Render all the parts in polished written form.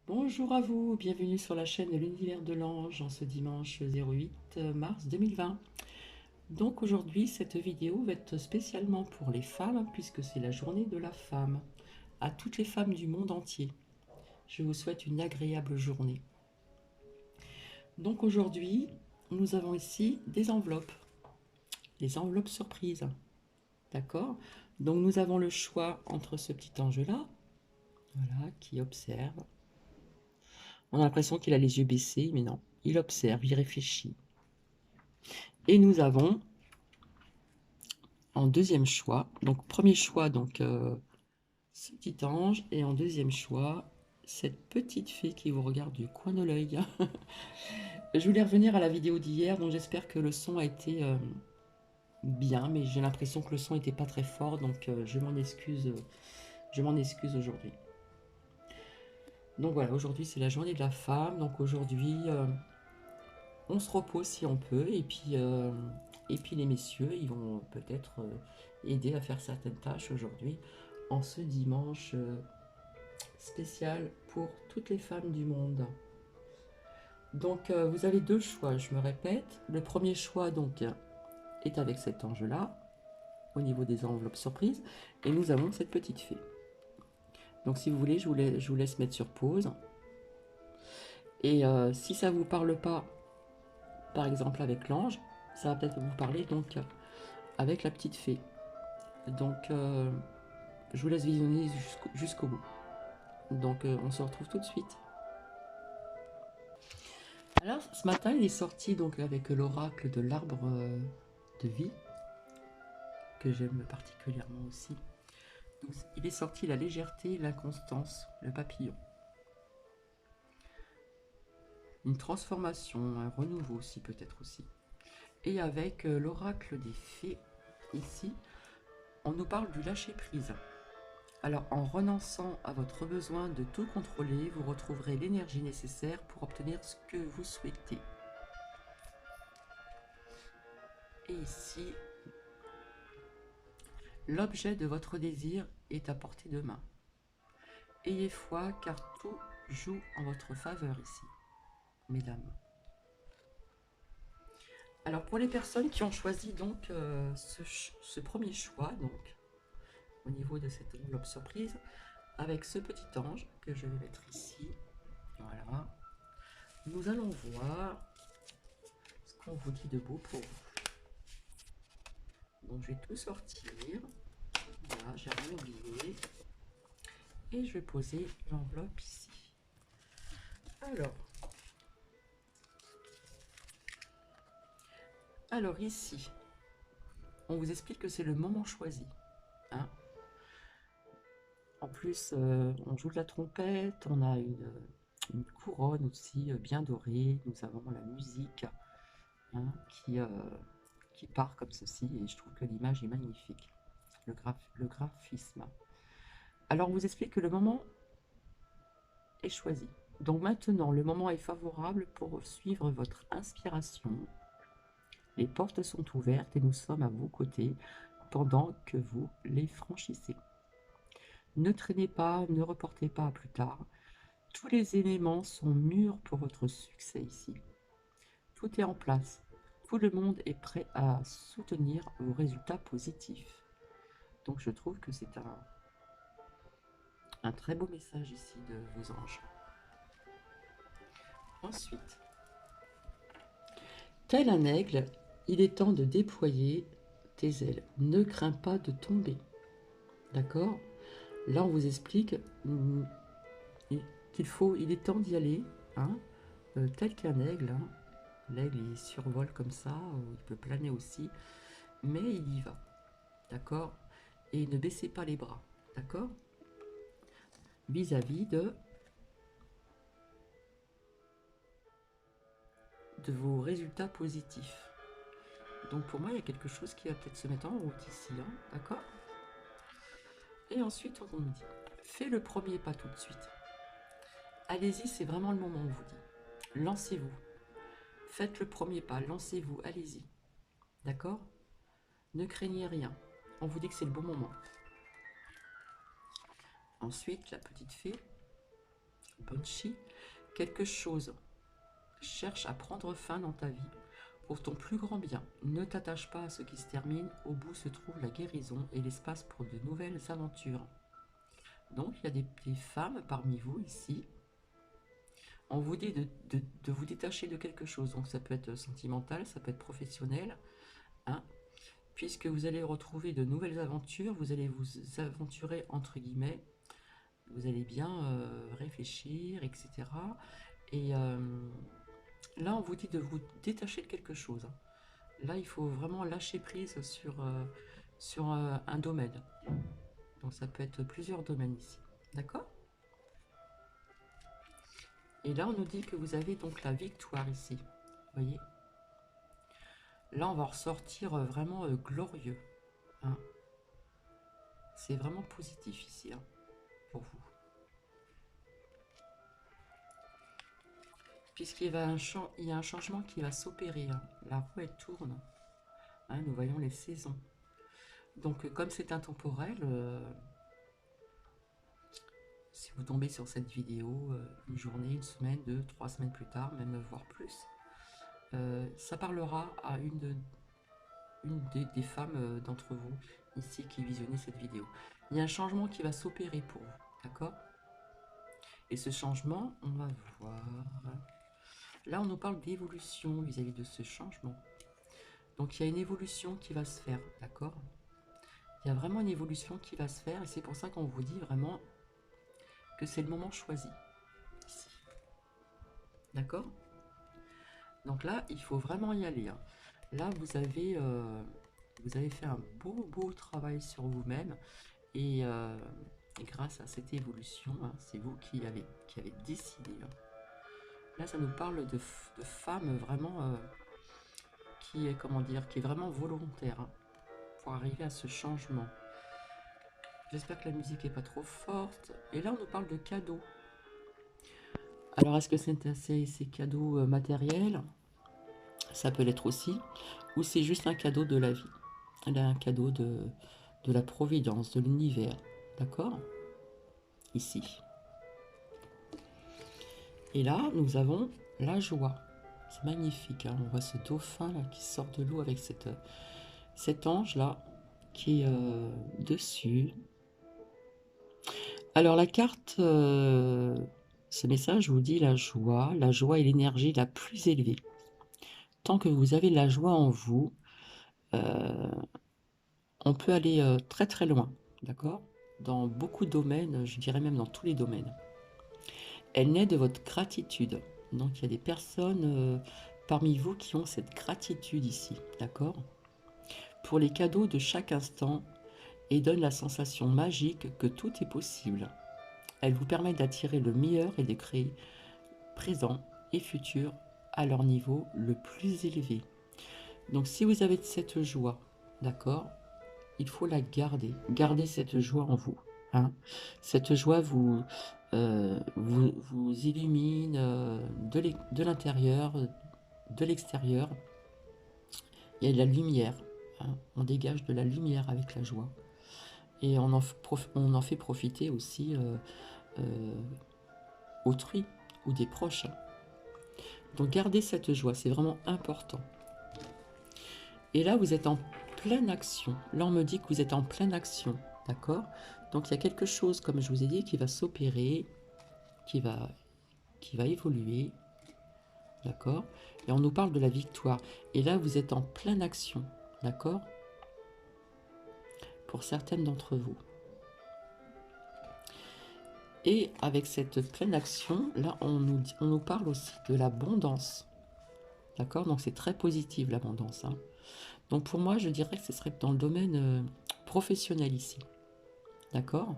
Bonjour à vous, bienvenue sur la chaîne de l'Univers de l'Ange en ce dimanche 08 mars 2020. Donc aujourd'hui, cette vidéo va être spécialement pour les femmes puisque c'est la journée de la femme. À toutes les femmes du monde entier, je vous souhaite une agréable journée. Donc aujourd'hui, nous avons ici des enveloppes, les enveloppes surprises. D'accord? Donc nous avons le choix entre ce petit ange-là, voilà, qui observe. On a l'impression qu'il a les yeux baissés, mais non, il observe, il réfléchit. Et nous avons en deuxième choix, donc premier choix, donc ce petit ange, et en deuxième choix, cette petite fée qui vous regarde du coin de l'œil. Je voulais revenir à la vidéo d'hier, donc j'espère que le son a été bien, mais j'ai l'impression que le son n'était pas très fort, donc je m'en excuse aujourd'hui. Donc voilà, aujourd'hui c'est la journée de la femme, donc aujourd'hui on se repose si on peut, et puis les messieurs, ils vont peut-être aider à faire certaines tâches aujourd'hui, en ce dimanche spécial pour toutes les femmes du monde. Donc vous avez deux choix, je me répète. Le premier choix donc est avec cet ange-là, au niveau des enveloppes surprises, et nous avons cette petite fée. Donc si vous voulez, je vous laisse mettre sur pause. Et si ça ne vous parle pas, par exemple avec l'ange, ça va peut-être vous parler donc avec la petite fée. Donc je vous laisse visionner jusqu'au bout. Donc on se retrouve tout de suite. Alors ce matin il est sorti donc avec l'oracle de l'arbre de vie, que j'aime particulièrement aussi. Donc, il est sorti la légèreté, l'inconstance, le papillon. Une transformation, un renouveau aussi peut-être aussi. Et avec l'oracle des fées, ici, on nous parle du lâcher-prise. Alors en renonçant à votre besoin de tout contrôler, vous retrouverez l'énergie nécessaire pour obtenir ce que vous souhaitez. Et ici, l'objet de votre désir est à portée de main. Ayez foi car tout joue en votre faveur ici, mesdames. Alors pour les personnes qui ont choisi donc ce premier choix, donc au niveau de cette enveloppe surprise, avec ce petit ange que je vais mettre ici, voilà, nous allons voir ce qu'on vous dit de beau pour vous. Donc je vais tout sortir, voilà, j'ai rien oublié, et je vais poser l'enveloppe ici. Alors ici, on vous explique que c'est le moment choisi, hein. En plus, on joue de la trompette, on a une couronne aussi bien dorée, nous avons la musique, hein, qui part comme ceci, et je trouve que l'image est magnifique, le graphisme. Alors on vous explique que le moment est choisi. Donc maintenant, le moment est favorable pour suivre votre inspiration. Les portes sont ouvertes et nous sommes à vos côtés pendant que vous les franchissez. Ne traînez pas, ne reportez pas à plus tard. Tous les éléments sont mûrs pour votre succès ici. Tout est en place. Tout le monde est prêt à soutenir vos résultats positifs. Donc je trouve que c'est un très beau message ici de vos anges. Ensuite, tel un aigle, il est temps de déployer tes ailes. Ne crains pas de tomber. D'accord? Là, on vous explique il est temps d'y aller, hein, tel qu'un aigle. Hein. L'aigle, il survole comme ça, ou il peut planer aussi, mais il y va. D'accord? Et ne baissez pas les bras. D'accord? Vis-à-vis de vos résultats positifs. Donc pour moi, il y a quelque chose qui va peut-être se mettre en route ici, hein, d'accord? Et ensuite, on nous dit, fais le premier pas tout de suite. Allez-y, c'est vraiment le moment, on vous dit. Lancez-vous. Faites le premier pas, lancez-vous, allez-y. D'accord? Ne craignez rien. On vous dit que c'est le bon moment. Ensuite, la petite fée punchy. Quelque chose cherche à prendre fin dans ta vie pour ton plus grand bien. Ne t'attache pas à ce qui se termine. Au bout se trouve la guérison et l'espace pour de nouvelles aventures. Donc, il y a des femmes parmi vous ici. On vous dit de vous détacher de quelque chose. Donc, ça peut être sentimental, ça peut être professionnel. Hein, puisque vous allez retrouver de nouvelles aventures. Vous allez vous aventurer, entre guillemets. Vous allez bien réfléchir, etc. Et là, on vous dit de vous détacher de quelque chose. Là, il faut vraiment lâcher prise sur un domaine. Donc, ça peut être plusieurs domaines ici. D'accord? Et là, on nous dit que vous avez donc la victoire ici. Vous voyez? Là, on va ressortir vraiment glorieux. Hein. C'est vraiment positif ici, hein, pour vous. Puisqu'il y a un changement qui va s'opérer. Hein. La roue, elle tourne. Hein, nous voyons les saisons. Donc, comme c'est intemporel, si vous tombez sur cette vidéo, une journée, une semaine, 2, 3 semaines plus tard, même voire plus, ça parlera à une des femmes d'entre vous ici qui visionnez cette vidéo. Il y a un changement qui va s'opérer pour vous, d'accord? Et ce changement, on va voir... Là, on nous parle d'évolution vis-à-vis de ce changement. Donc, il y a une évolution qui va se faire, d'accord? Il y a vraiment une évolution qui va se faire et c'est pour ça qu'on vous dit vraiment que c'est le moment choisi. Ici. D'accord? Donc là, il faut vraiment y aller. Hein. Là, vous avez fait un beau travail sur vous-même et grâce à cette évolution, hein, c'est vous qui avez décidé. Hein. Là, ça nous parle de femmes vraiment qui est vraiment volontaire hein, pour arriver à ce changement. J'espère que la musique n'est pas trop forte. Et là, on nous parle de cadeaux. Alors, est-ce que c'est ces cadeaux matériels? Ça peut l'être aussi. Ou c'est juste un cadeau de la vie. Un cadeau de la providence, de l'univers. D'accord? Ici. Et là, nous avons la joie. C'est magnifique. Hein. On voit ce dauphin là qui sort de l'eau avec cet ange là qui est dessus. Alors la carte, ce message vous dit la joie est l'énergie la plus élevée. Tant que vous avez la joie en vous, on peut aller très très loin, d'accord? Dans beaucoup de domaines, je dirais même dans tous les domaines. Elle naît de votre gratitude. Donc il y a des personnes parmi vous qui ont cette gratitude ici, d'accord? Pour les cadeaux de chaque instant et donne la sensation magique que tout est possible. Elle vous permet d'attirer le meilleur et de créer présent et futur à leur niveau le plus élevé. Donc si vous avez cette joie, d'accord, il faut la garder. Gardez cette joie en vous. Hein. Cette joie vous illumine de l'intérieur, de l'extérieur. Il y a de la lumière. Hein. On dégage de la lumière avec la joie. Et on en fait profiter aussi autrui ou des proches. Donc gardez cette joie, c'est vraiment important. Et là, vous êtes en pleine action. Là, on me dit que vous êtes en pleine action, d'accord? Donc il y a quelque chose, comme je vous ai dit, qui va s'opérer, qui va évoluer, d'accord? Et on nous parle de la victoire. Et là, vous êtes en pleine action, d'accord? Pour certaines d'entre vous. Et avec cette pleine action, là, on nous parle aussi de l'abondance. D'accord? Donc, c'est très positif, l'abondance. Hein. Donc, pour moi, je dirais que ce serait dans le domaine professionnel ici. D'accord?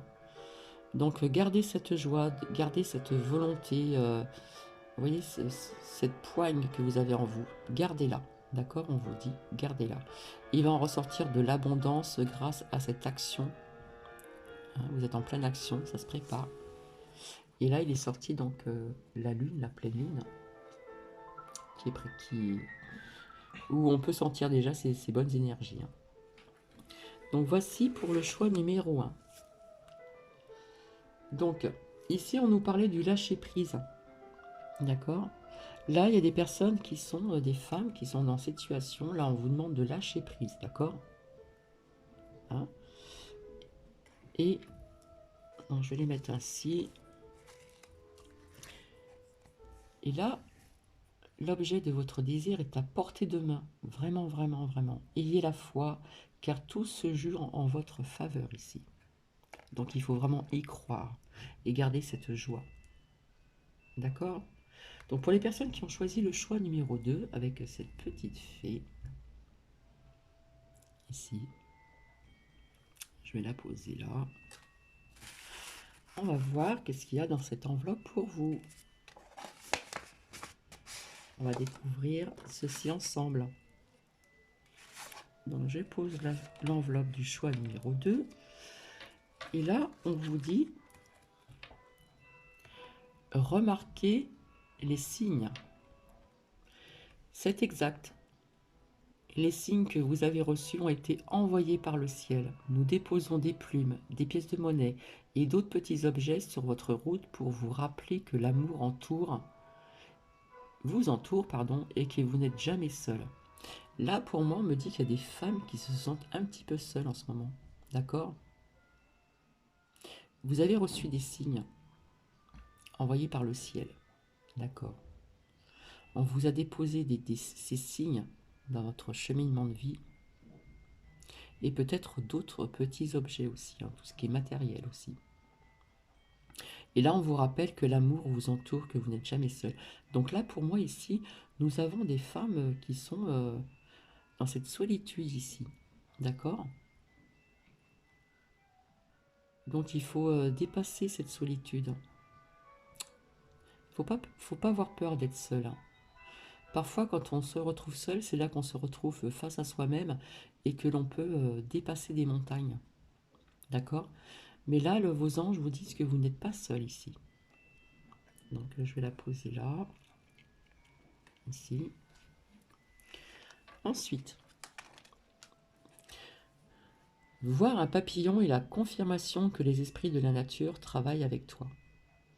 Donc, gardez cette joie, gardez cette volonté. Vous voyez, cette poigne que vous avez en vous. Gardez-la. D'accord? On vous dit, gardez-la. Il va en ressortir de l'abondance grâce à cette action. Hein, vous êtes en pleine action, ça se prépare. Et là, il est sorti donc la lune, la pleine lune, où on peut sentir déjà ces bonnes énergies. Hein. Donc voici pour le choix numéro 1. Donc, Ici, on nous parlait du lâcher-prise. D'accord? Là, il y a des personnes qui sont des femmes qui sont dans cette situation. Là, on vous demande de lâcher prise. D'accord? Hein? Et non, je vais les mettre ainsi. Et là, l'objet de votre désir est à portée de main. Vraiment, vraiment, vraiment. Ayez la foi, car tout se joue en votre faveur ici. Donc, il faut vraiment y croire et garder cette joie. D'accord? Donc, pour les personnes qui ont choisi le choix numéro 2, avec cette petite fée, ici, je vais la poser là. On va voir qu'est-ce qu'il y a dans cette enveloppe pour vous. On va découvrir ceci ensemble. Donc, je pose l'enveloppe du choix numéro 2. Et là, on vous dit, remarquez les signes. C'est exact. Les signes que vous avez reçus ont été envoyés par le ciel. Nous déposons des plumes, des pièces de monnaie et d'autres petits objets sur votre route pour vous rappeler que l'amour vous entoure, et que vous n'êtes jamais seul. Là, pour moi, on me dit qu'il y a des femmes qui se sentent un petit peu seules en ce moment. D'accord? Vous avez reçu des signes envoyés par le ciel. D'accord? On vous a déposé ces signes dans votre cheminement de vie. Et peut-être d'autres petits objets aussi, tout ce qui est matériel aussi. Et là, on vous rappelle que l'amour vous entoure, que vous n'êtes jamais seul. Donc là, pour moi, ici, nous avons des femmes qui sont dans cette solitude ici. D'accord? Donc il faut dépasser cette solitude. Faut pas avoir peur d'être seul. Parfois, quand on se retrouve seul, c'est là qu'on se retrouve face à soi-même et que l'on peut dépasser des montagnes. D'accord? Mais là, vos anges vous disent que vous n'êtes pas seul ici. Donc, je vais la poser là. Ici. Ensuite, voir un papillon est la confirmation que les esprits de la nature travaillent avec toi.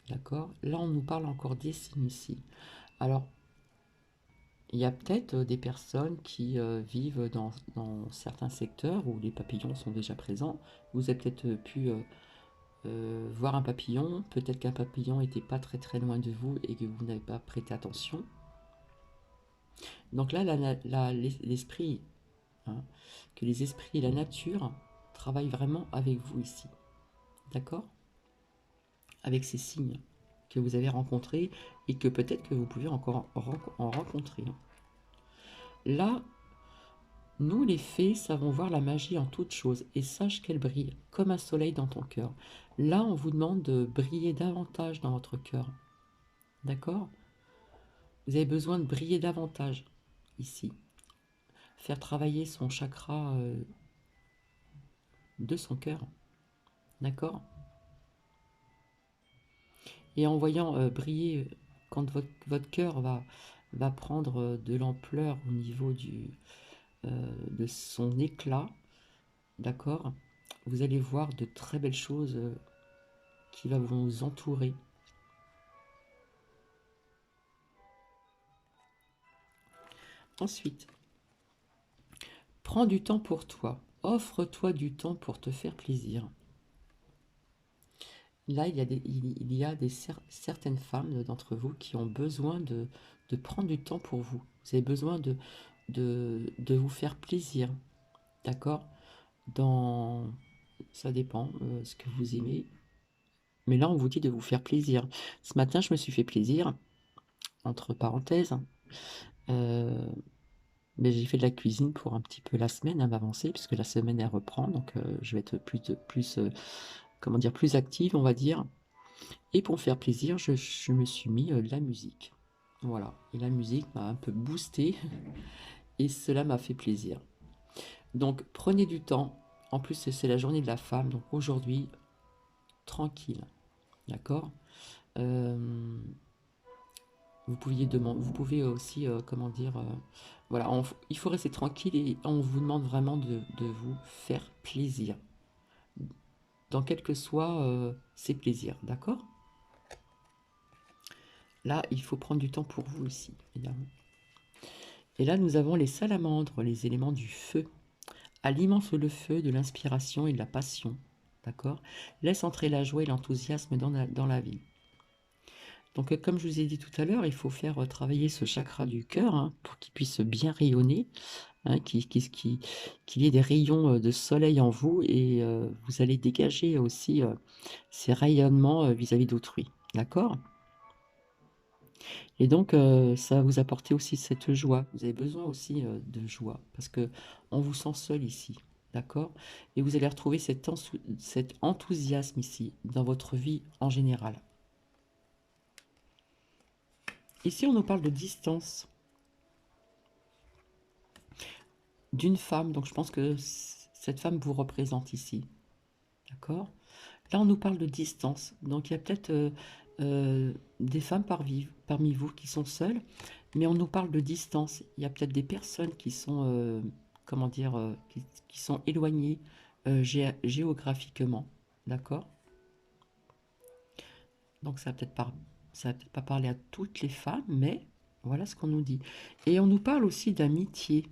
D'accord? Là, on nous parle encore des signes ici. Alors, il y a peut-être des personnes qui vivent dans certains secteurs où les papillons sont déjà présents. Vous avez peut-être pu voir un papillon. Peut-être qu'un papillon n'était pas très très loin de vous et que vous n'avez pas prêté attention. Donc là, l'esprit, que les esprits et la nature travaillent vraiment avec vous ici. D'accord? Avec ces signes que vous avez rencontrés et que peut-être que vous pouvez encore en rencontrer. Là, nous les fées savons voir la magie en toutes choses et sache qu'elle brille comme un soleil dans ton cœur. Là, on vous demande de briller davantage dans votre cœur. D'accord? Vous avez besoin de briller davantage ici. Faire travailler son chakra de son cœur. D'accord? Et en voyant briller, quand votre cœur va prendre de l'ampleur au niveau de son éclat, d'accord, vous allez voir de très belles choses qui vont vous entourer. Ensuite, prends du temps pour toi. Offre-toi du temps pour te faire plaisir. Là, il y a certaines femmes d'entre vous qui ont besoin de prendre du temps pour vous. Vous avez besoin de vous faire plaisir. D'accord? Ça dépend ce que vous aimez. Mais là, on vous dit de vous faire plaisir. Ce matin, je me suis fait plaisir, entre parenthèses. Mais j'ai fait de la cuisine pour un petit peu la semaine à m'avancer, puisque la semaine, elle reprend. Donc, je vais être plus active, on va dire. Et pour me faire plaisir, je me suis mis de la musique. Voilà. Et la musique m'a un peu boosté. Et cela m'a fait plaisir. Donc, prenez du temps. En plus, c'est la journée de la femme. Donc, aujourd'hui, tranquille. D'accord? Vous pouvez aussi, voilà, il faut rester tranquille et on vous demande vraiment de vous faire plaisir. Dans quel que soit ces plaisirs. D'accord? Là, il faut prendre du temps pour vous aussi, évidemment. Et là, nous avons les salamandres, les éléments du feu. Alimente le feu de l'inspiration et de la passion. D'accord? Laisse entrer la joie et l'enthousiasme dans la vie. Donc, comme je vous ai dit tout à l'heure, il faut faire travailler ce chakra du cœur hein, pour qu'il puisse bien rayonner, hein, qu'il y ait des rayons de soleil en vous et vous allez dégager aussi ces rayonnements vis-à-vis d'autrui. D'accord? Et donc, ça va vous apporter aussi cette joie. Vous avez besoin aussi de joie parce que on vous sent seul ici. D'accord? Et vous allez retrouver cet enthousiasme ici dans votre vie en général. Ici, on nous parle de distance d'une femme. Donc, je pense que cette femme vous représente ici. D'accord? Là, on nous parle de distance. Donc, il y a peut-être des femmes parmi vous qui sont seules, mais on nous parle de distance. Il y a peut-être des personnes qui sont, comment dire, qui sont éloignées géographiquement. D'accord? Donc, ça va peut-être pas parler à toutes les femmes, mais voilà ce qu'on nous dit. Et on nous parle aussi d'amitié.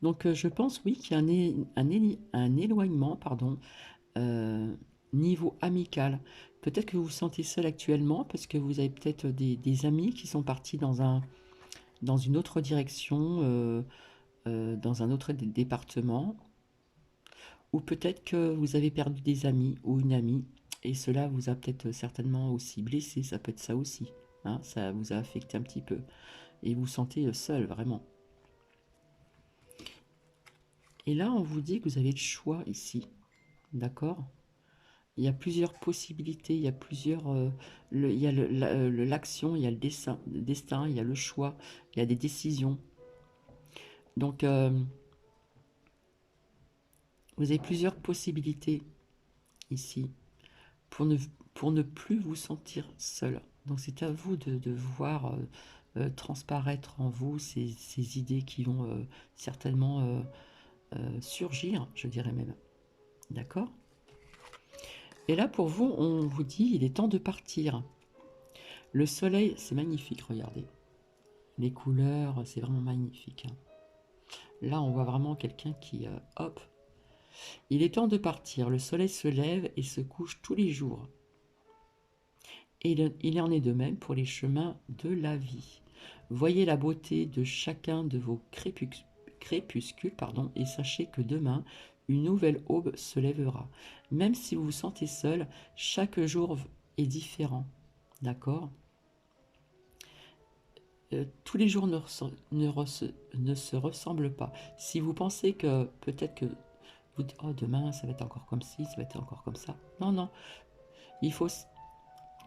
Donc, je pense, oui, qu'il y a un éloignement, pardon, euh, niveau amical. Peut-être que vous vous sentez seul actuellement parce que vous avez peut-être des amis qui sont partis dans une autre direction, dans un autre département, ou peut-être que vous avez perdu des amis ou une amie et cela vous a peut-être certainement aussi blessé, ça peut être ça aussi, hein, ça vous a affecté un petit peu et vous vous sentez seul vraiment. Et là, on vous dit que vous avez le choix ici, d'accord? Il y a plusieurs possibilités, il y a plusieurs, il y a l'action, il y a le destin, il y a le choix, il y a des décisions. Donc, vous avez plusieurs possibilités ici pour ne, pour ne plus vous sentir seul. Donc, c'est à vous de voir transparaître en vous ces idées qui vont certainement surgir, je dirais même. D'accord? Et là, pour vous, on vous dit, il est temps de partir. Le soleil, c'est magnifique, regardez. Les couleurs, c'est vraiment magnifique. Hein. Là, on voit vraiment quelqu'un qui, hop, il est temps de partir. Le soleil se lève et se couche tous les jours. Et il en est de même pour les chemins de la vie. Voyez la beauté de chacun de vos crépuscules, pardon, et sachez que demain, une nouvelle aube se lèvera. Même si vous vous sentez seul, chaque jour est différent. D'accord? Tous les jours ne se ressemblent pas. Si vous pensez que peut-être que vous dites, oh, demain ça va être encore comme ci, ça va être encore comme ça. Non, non. Il faut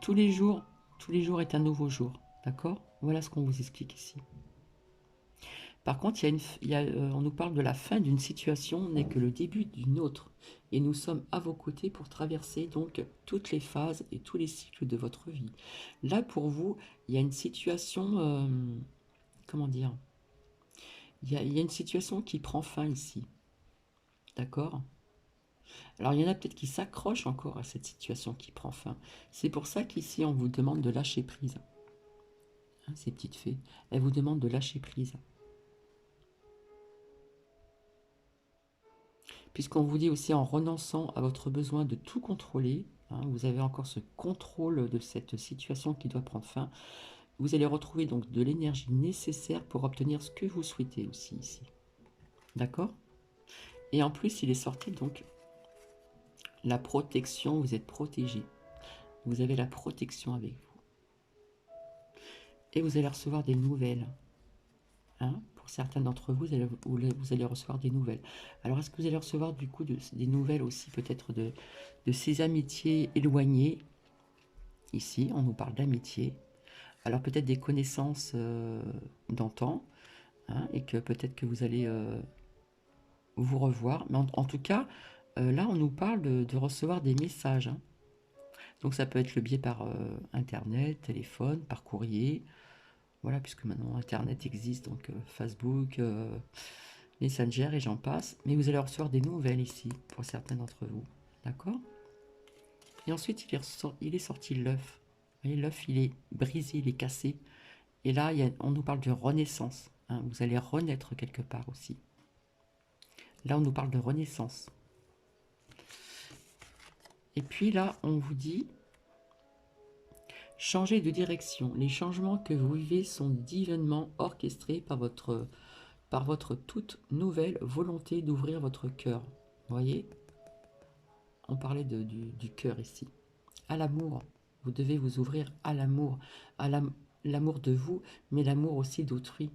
tous les jours est un nouveau jour. D'accord? Voilà ce qu'on vous explique ici. Par contre, on nous parle de la fin d'une situation n'est que le début d'une autre. Et nous sommes à vos côtés pour traverser donc toutes les phases et tous les cycles de votre vie. Là, pour vous, il y a une situation, comment dire? Il y a une situation qui prend fin ici. D'accord? Alors, il y en a peut-être qui s'accrochent encore à cette situation qui prend fin. C'est pour ça qu'ici, on vous demande de lâcher prise. Hein, ces petites fées, elles vous demandent de lâcher prise. Puisqu'on vous dit aussi en renonçant à votre besoin de tout contrôler, hein, vous avez encore ce contrôle de cette situation qui doit prendre fin, vous allez retrouver donc de l'énergie nécessaire pour obtenir ce que vous souhaitez aussi ici. D'accord? Et en plus, il est sorti donc la protection, vous êtes protégé. Vous avez la protection avec vous. Et vous allez recevoir des nouvelles. Hein? Pour certains d'entre vous, vous allez recevoir des nouvelles. Alors, est-ce que vous allez recevoir du coup des nouvelles aussi peut-être de ces amitiés éloignées? Ici, on nous parle d'amitié. Alors peut-être des connaissances d'antan, hein, et que peut-être que vous allez vous revoir. Mais en tout cas, là, on nous parle de recevoir des messages. Hein. Donc ça peut être le biais par Internet, téléphone, par courrier. Voilà, puisque maintenant Internet existe, donc Facebook, Messenger et j'en passe. Mais vous allez recevoir des nouvelles ici, pour certains d'entre vous. D'accord? Et ensuite, il est sorti l'œuf. voyez, l'œuf, il est brisé, il est cassé. Et là, on nous parle de renaissance. Hein, vous allez renaître quelque part aussi. Là, on nous parle de renaissance. Et puis là, on vous dit, changez de direction. Les changements que vous vivez sont divinement orchestrés par votre toute nouvelle volonté d'ouvrir votre cœur. Vous voyez, on parlait du cœur ici. À l'amour. Vous devez vous ouvrir à l'amour. À l'amour de vous, mais l'amour aussi d'autrui.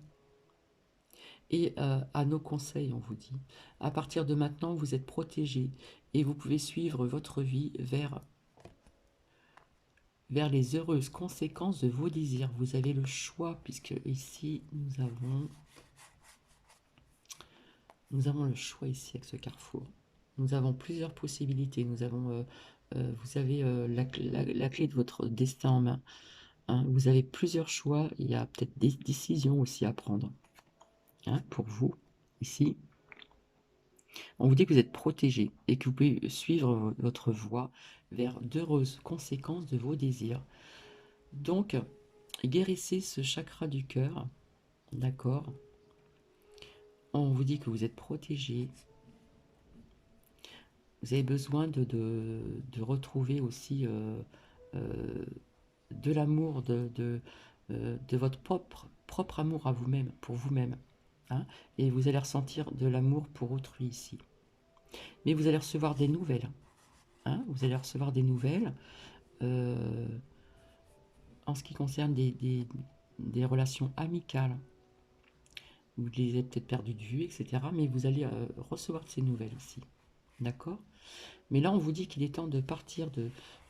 Et à nos conseils, on vous dit. À partir de maintenant, vous êtes protégés et vous pouvez suivre votre vie vers les heureuses conséquences de vos désirs. Vous avez le choix, puisque ici, nous avons le choix ici avec ce carrefour. Nous avons plusieurs possibilités. Nous avons, vous avez la clé de votre destin en main. Hein. Vous avez plusieurs choix. Il y a peut-être des décisions aussi à prendre. Hein, pour vous, ici. On vous dit que vous êtes protégé et que vous pouvez suivre votre voie vers d'heureuses conséquences de vos désirs. Donc, guérissez ce chakra du cœur, d'accord? On vous dit que vous êtes protégé. Vous avez besoin de retrouver aussi de l'amour, de votre propre amour à vous-même, pour vous-même. Hein, et vous allez ressentir de l'amour pour autrui ici. Mais vous allez recevoir des nouvelles. Hein, vous allez recevoir des nouvelles en ce qui concerne des relations amicales. Vous les avez peut-être perdues de vue, etc. Mais vous allez recevoir de ces nouvelles ici. D'accord? Mais là, on vous dit qu'il est temps de partir,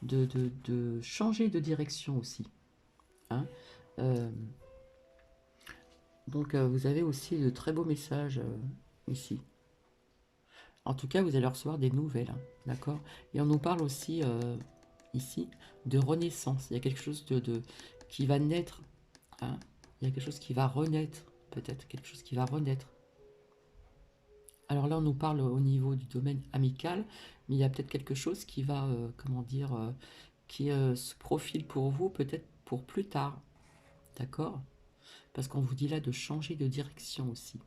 de changer de direction aussi. Hein, donc, vous avez aussi de très beaux messages ici. En tout cas, vous allez recevoir des nouvelles. Hein, d'accord? Et on nous parle aussi ici de renaissance. Il y a quelque chose qui va naître. Hein, il y a quelque chose qui va renaître. Peut-être quelque chose qui va renaître. Alors là, on nous parle au niveau du domaine amical, mais il y a peut-être quelque chose qui va, comment dire, qui se profile pour vous, peut-être pour plus tard. D'accord? Parce qu'on vous dit là de changer de direction aussi.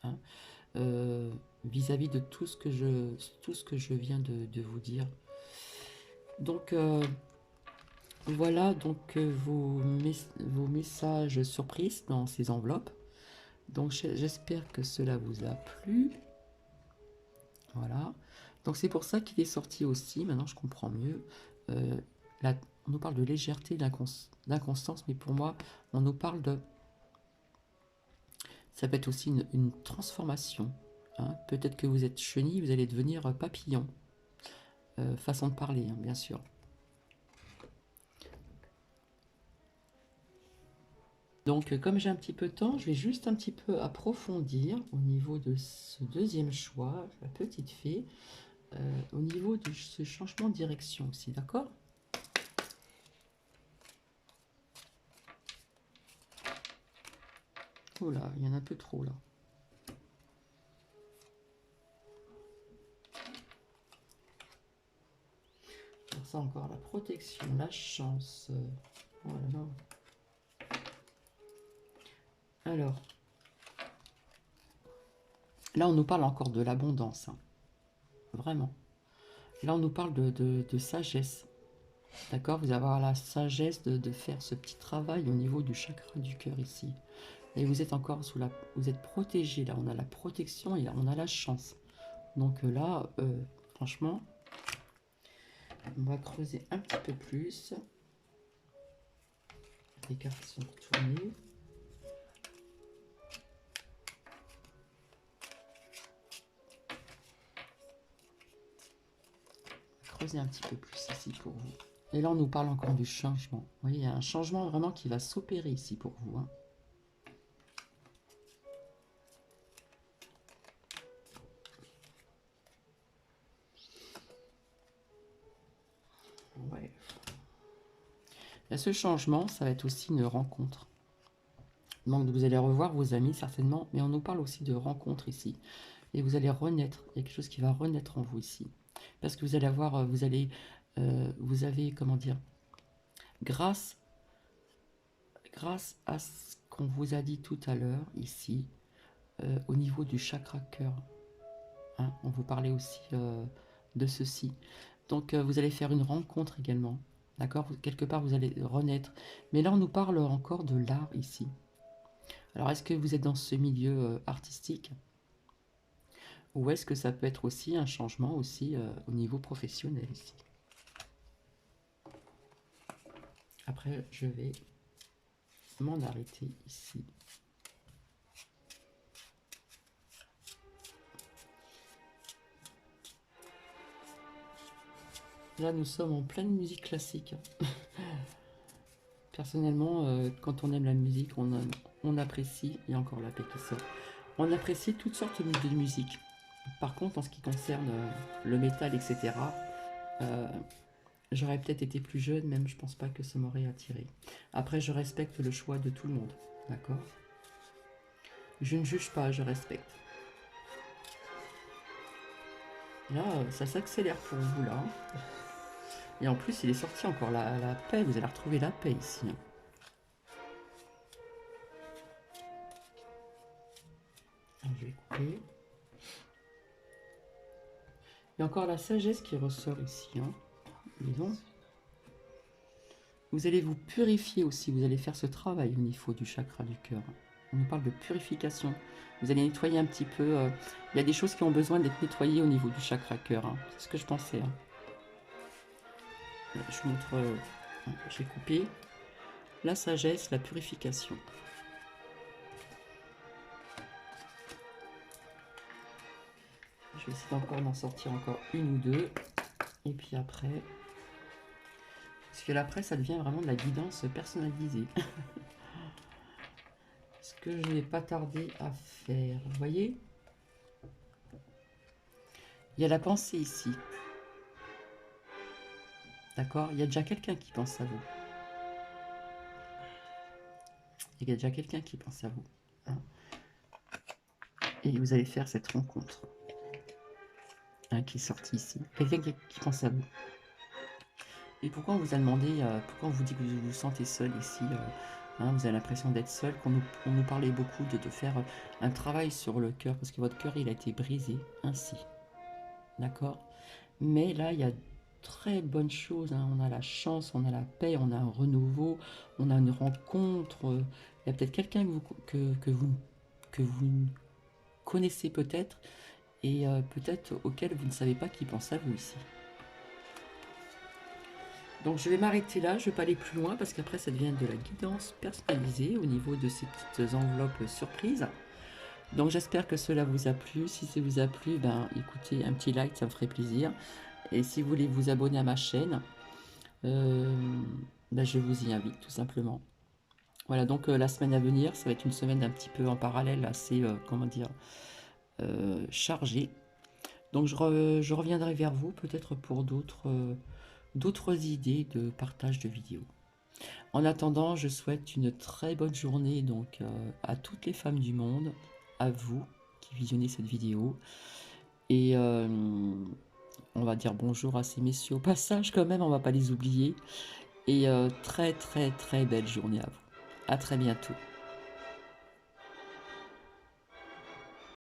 Hein, vis-à-vis de tout ce que je viens de vous dire. Donc, voilà donc vos messages surprises dans ces enveloppes. Donc j'espère que cela vous a plu. Voilà. Donc c'est pour ça qu'il est sorti aussi, maintenant je comprends mieux. On nous parle de légèreté, d'inconstance, mais pour moi, on nous parle de... Ça peut être aussi une transformation. Hein. Peut-être que vous êtes chenille, vous allez devenir papillon. Façon de parler, hein, bien sûr. Donc, comme j'ai un petit peu de temps, je vais juste un petit peu approfondir au niveau de ce deuxième choix, la petite fée, au niveau de ce changement de direction aussi, d'accord? Oh là, il y en a un peu trop là. Alors ça encore, la protection, la chance. Oh là là. Alors, là on nous parle encore de l'abondance, hein. Vraiment. Là on nous parle de sagesse. D'accord? Vous allez avoir la sagesse de faire ce petit travail au niveau du chakra du cœur ici. Et vous êtes encore vous êtes protégé, là on a la protection et là on a la chance. Donc là, franchement, on va creuser un petit peu plus. Les cartes sont retournées. Creuser un petit peu plus ici pour vous. Et là on nous parle encore du changement. Vous voyez, il y a un changement vraiment qui va s'opérer ici pour vous. Hein. Ouais. Et ce changement, ça va être aussi une rencontre. Donc vous allez revoir vos amis certainement, mais on nous parle aussi de rencontre ici. Et vous allez renaître, il y a quelque chose qui va renaître en vous ici. Parce que vous allez avoir, vous avez, comment dire, Grâce, grâce à ce qu'on vous a dit tout à l'heure, ici, au niveau du chakra cœur, hein, on vous parlait aussi de ceci. Donc vous allez faire une rencontre également, d'accord? Quelque part vous allez renaître. Mais là on nous parle encore de l'art ici. Alors est-ce que vous êtes dans ce milieu artistique? Ou est-ce que ça peut être aussi un changement aussi au niveau professionnel ici? Après je vais m'en arrêter ici. Là, nous sommes en pleine musique classique. Personnellement, quand on aime la musique, on apprécie, il y a encore la paix qui sort, on apprécie toutes sortes de musique. Par contre, en ce qui concerne le métal, etc., j'aurais peut-être été plus jeune, même je pense pas que ça m'aurait attiré. Après, je respecte le choix de tout le monde, d'accord? Je ne juge pas, je respecte. Là, ça s'accélère pour vous, là. Et en plus, il est sorti encore la paix. Vous allez retrouver la paix ici. Alors, je vais couper. Il y a encore la sagesse qui ressort ici. Hein. Disons. Vous allez vous purifier aussi. Vous allez faire ce travail au niveau du chakra du cœur. On nous parle de purification. Vous allez nettoyer un petit peu. Il y a des choses qui ont besoin d'être nettoyées au niveau du chakra cœur. Hein. C'est ce que je pensais. Hein. Je vous montre, j'ai coupé la sagesse, la purification. Je vais essayer encore d'en sortir encore une ou deux. Et puis après, parce que après ça devient vraiment de la guidance personnalisée. Ce que je n'ai pas tardé à faire. Vous voyez? Il y a la pensée ici. D'accord? Il y a déjà quelqu'un qui pense à vous. Il y a déjà quelqu'un qui pense à vous. Hein. Et vous allez faire cette rencontre. Hein, qui est sortie ici. Quelqu'un qui pense à vous. Et pourquoi on vous a demandé, pourquoi on vous dit que vous vous sentez seul ici hein, vous avez l'impression d'être seul, on nous parlait beaucoup de faire un travail sur le cœur, parce que votre cœur, il a été brisé ainsi. D'accord? Mais là, il y a très bonnes choses. Hein. On a la chance, on a la paix, on a un renouveau, on a une rencontre. Il y a peut-être quelqu'un que vous connaissez peut-être, et peut-être auquel vous ne savez pas qui pense à vous ici. Donc je vais m'arrêter là, je ne vais pas aller plus loin parce qu'après ça devient de la guidance personnalisée au niveau de ces petites enveloppes surprises. Donc j'espère que cela vous a plu. Si ça vous a plu, ben écoutez, un petit like, ça me ferait plaisir. Et si vous voulez vous abonner à ma chaîne, ben je vous y invite tout simplement. Voilà, donc la semaine à venir, ça va être une semaine un petit peu en parallèle, assez, comment dire, chargée. Donc je reviendrai vers vous peut-être pour d'autres idées de partage de vidéos. En attendant, je souhaite une très bonne journée donc à toutes les femmes du monde, à vous qui visionnez cette vidéo. Et on va dire bonjour à ces messieurs au passage quand même, on va pas les oublier. Et très très très belle journée à vous. À très bientôt.